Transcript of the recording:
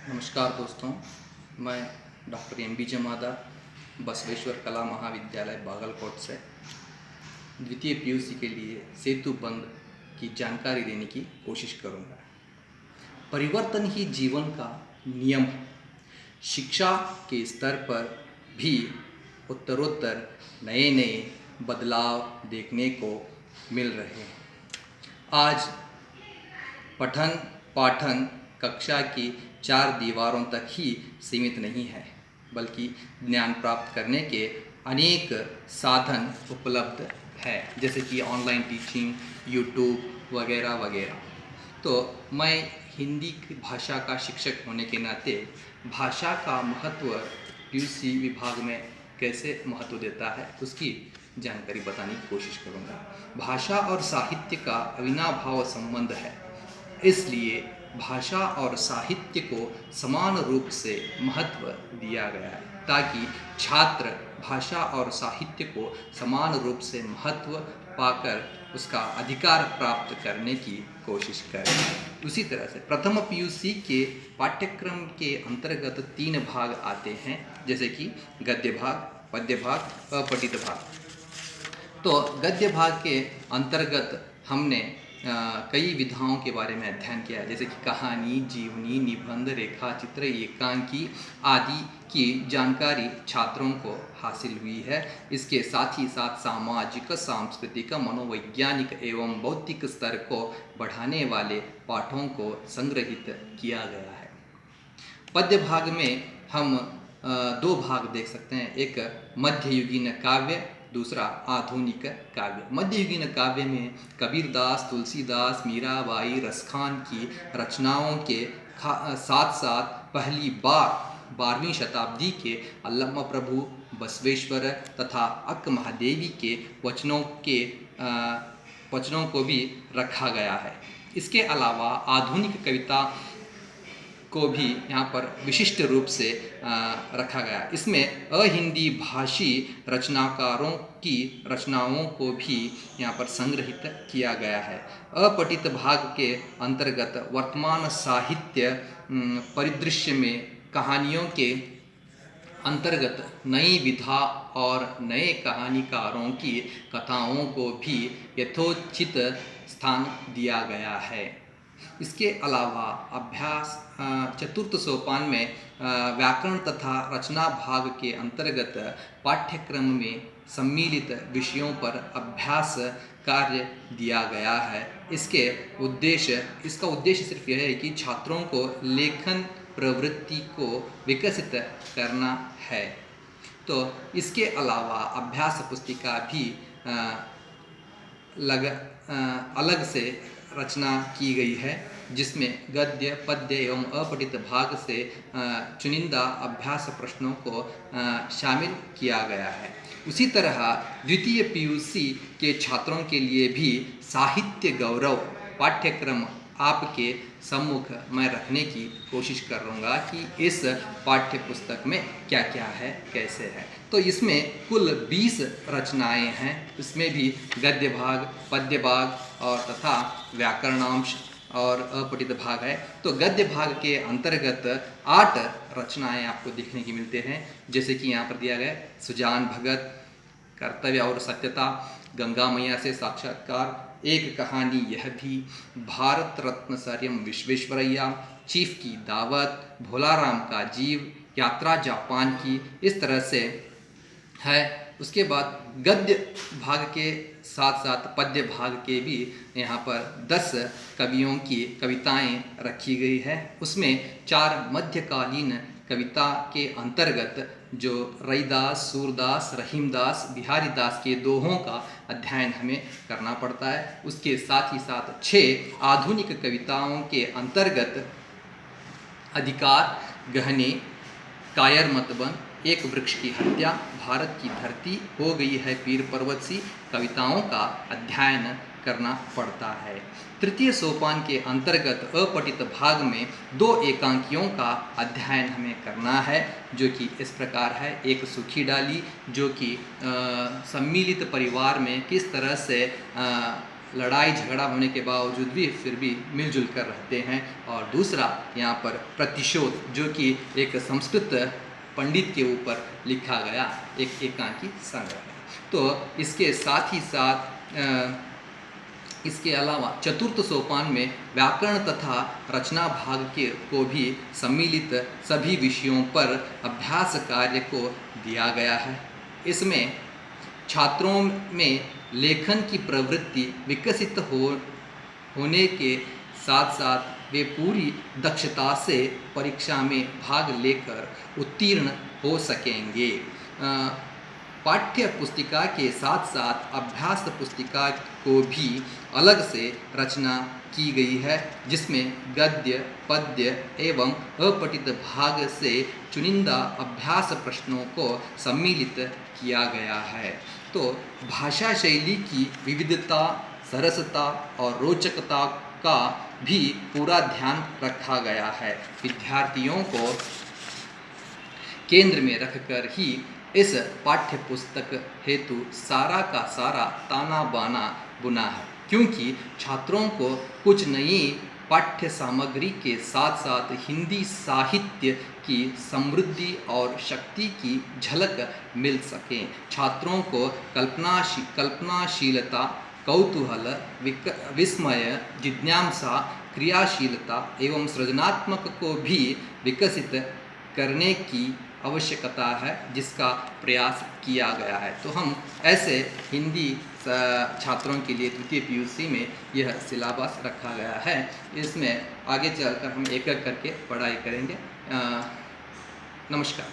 नमस्कार दोस्तों, मैं डॉक्टर एम बी जमादा बसवेश्वर कला महाविद्यालय बागलकोट से द्वितीय पीयूसी के लिए सेतु बंध की जानकारी देने की कोशिश करूँगा। परिवर्तन ही जीवन का नियम है। शिक्षा के स्तर पर भी उत्तरोत्तर नए नए बदलाव देखने को मिल रहे हैं। आज पठन पाठन कक्षा की चार दीवारों तक ही सीमित नहीं है, बल्कि ज्ञान प्राप्त करने के अनेक साधन उपलब्ध है, जैसे कि ऑनलाइन टीचिंग, यूट्यूब वगैरह वगैरह। तो मैं हिंदी की भाषा का शिक्षक होने के नाते भाषा का महत्व पीयूसी विभाग में कैसे महत्व देता है उसकी जानकारी बताने की कोशिश करूँगा। भाषा और साहित्य का अविनाभाव संबंध है, इसलिए भाषा और साहित्य को समान रूप से महत्व दिया गया है ताकि छात्र भाषा और साहित्य को समान रूप से महत्व पाकर उसका अधिकार प्राप्त करने की कोशिश करें। उसी तरह से प्रथम पीयूसी के पाठ्यक्रम के अंतर्गत 3 भाग आते हैं, जैसे कि गद्य भाग, पद्य भाग, अपठित भाग। तो गद्य भाग के अंतर्गत हमने कई विधाओं के बारे में अध्ययन किया है, जैसे कि कहानी, जीवनी, निबंध, रेखा चित्र, एकांकी आदि की जानकारी छात्रों को हासिल हुई है। इसके साथ ही साथ सामाजिक, सांस्कृतिक, मनोवैज्ञानिक एवं बौद्धिक स्तर को बढ़ाने वाले पाठों को संग्रहित किया गया है। पद्य भाग में हम 2 भाग देख सकते हैं, एक मध्ययुगीन काव्य, दूसरा आधुनिक काव्य। मध्ययुगीन काव्य में कबीरदास, तुलसीदास, मीराबाई, रसखान की रचनाओं के साथ साथ पहली बार 12वीं शताब्दी के अल्लमा प्रभु, बसवेश्वर तथा अक्क महादेवी के वचनों को भी रखा गया है। इसके अलावा आधुनिक कविता को भी यहाँ पर विशिष्ट रूप से रखा गया। इसमें अहिंदी भाषी रचनाकारों की रचनाओं को भी यहाँ पर संग्रहित किया गया है। अपठित भाग के अंतर्गत वर्तमान साहित्य परिदृश्य में कहानियों के अंतर्गत नई विधा और नए कहानीकारों की कथाओं को भी यथोचित स्थान दिया गया है। इसके अलावा अभ्यास चतुर्थ सोपान में व्याकरण तथा रचना भाग के अंतर्गत पाठ्यक्रम में सम्मिलित विषयों पर अभ्यास कार्य दिया गया है। इसका उद्देश्य सिर्फ यह है कि छात्रों को लेखन प्रवृत्ति को विकसित करना है। तो इसके अलावा अभ्यास पुस्तिका भी अलग से रचना की गई है, जिसमें गद्य, पद्य एवं अपठित भाग से चुनिंदा अभ्यास प्रश्नों को शामिल किया गया है। उसी तरह द्वितीय पीयूसी के छात्रों के लिए भी साहित्य गौरव पाठ्यक्रम आपके सम्मुख मैं रखने की कोशिश करूँगा कि इस पाठ्य पुस्तक में क्या क्या है, कैसे है। तो इसमें कुल 20 रचनाएं हैं। इसमें भी गद्य भाग, पद्य भाग और तथा व्याकरणांश और अपठित भाग है। तो गद्य भाग के अंतर्गत 8 रचनाएं आपको देखने की मिलते हैं, जैसे कि यहाँ पर दिया गया सुजान भगत, कर्तव्य और सत्यता, गंगा मैया से साक्षात्कार, एक कहानी यह भी, Bharat Ratna sir M Visvesvaraya, chief की दावत, भोलाराम का जीव, यात्रा जापान की, इस तरह से है। उसके बाद गद्य भाग के साथ साथ पद्य भाग के भी यहाँ पर 10 कवियों की कविताएं रखी गई है। उसमें 4 मध्यकालीन कविता के अंतर्गत जो रैदास, सूरदास, रहीमदास, बिहारीदास के दोहों का अध्ययन हमें करना पड़ता है। उसके साथ ही साथ 6 आधुनिक कविताओं के अंतर्गत अधिकार, गहने, कायर मत बन, एक वृक्ष की हत्या, भारत की धरती, हो गई है पीर पर्वत सी कविताओं का अध्ययन करना पड़ता है। तृतीय सोपान के अंतर्गत अपठित भाग में 2 एकांकियों का अध्ययन हमें करना है, जो कि इस प्रकार है। एक सूखी डाली, जो कि सम्मिलित परिवार में किस तरह से लड़ाई झगड़ा होने के बावजूद भी फिर भी मिलजुल कर रहते हैं। और दूसरा यहाँ पर प्रतिशोध, जो कि एक संस्कृत पंडित के ऊपर लिखा गया एक एकांकी संग्रह है। तो इसके साथ ही साथ इसके अलावा चतुर्थ सोपान में व्याकरण तथा रचना भाग के को भी सम्मिलित सभी विषयों पर अभ्यास कार्य को दिया गया है। इसमें छात्रों में लेखन की प्रवृत्ति विकसित होने के साथ साथ वे पूरी दक्षता से परीक्षा में भाग लेकर उत्तीर्ण हो सकेंगे। पाठ्य पुस्तिका के साथ साथ अभ्यास पुस्तिका को भी अलग से रचना की गई है, जिसमें गद्य, पद्य एवं अपठित भाग से चुनिंदा अभ्यास प्रश्नों को सम्मिलित किया गया है। तो भाषा शैली की विविधता, सरसता और रोचकता का भी पूरा ध्यान रखा गया है। विद्यार्थियों को केंद्र में रखकर ही इस पाठ्य पुस्तक हेतु सारा का सारा ताना बाना बुना है, क्योंकि छात्रों को कुछ नई पाठ्य सामग्री के साथ साथ हिंदी साहित्य की समृद्धि और शक्ति की झलक मिल सके। छात्रों को कल्पनाशीलता, कौतूहल, विस्मय, जिज्ञासा, क्रियाशीलता एवं सृजनात्मक को भी विकसित करने की आवश्यकता है, जिसका प्रयास किया गया है। तो हम ऐसे हिंदी छात्रों के लिए द्वितीय पीयूसी में यह सिलेबस रखा गया है। इसमें आगे चलकर हम एक एक करके पढ़ाई करेंगे। नमस्कार।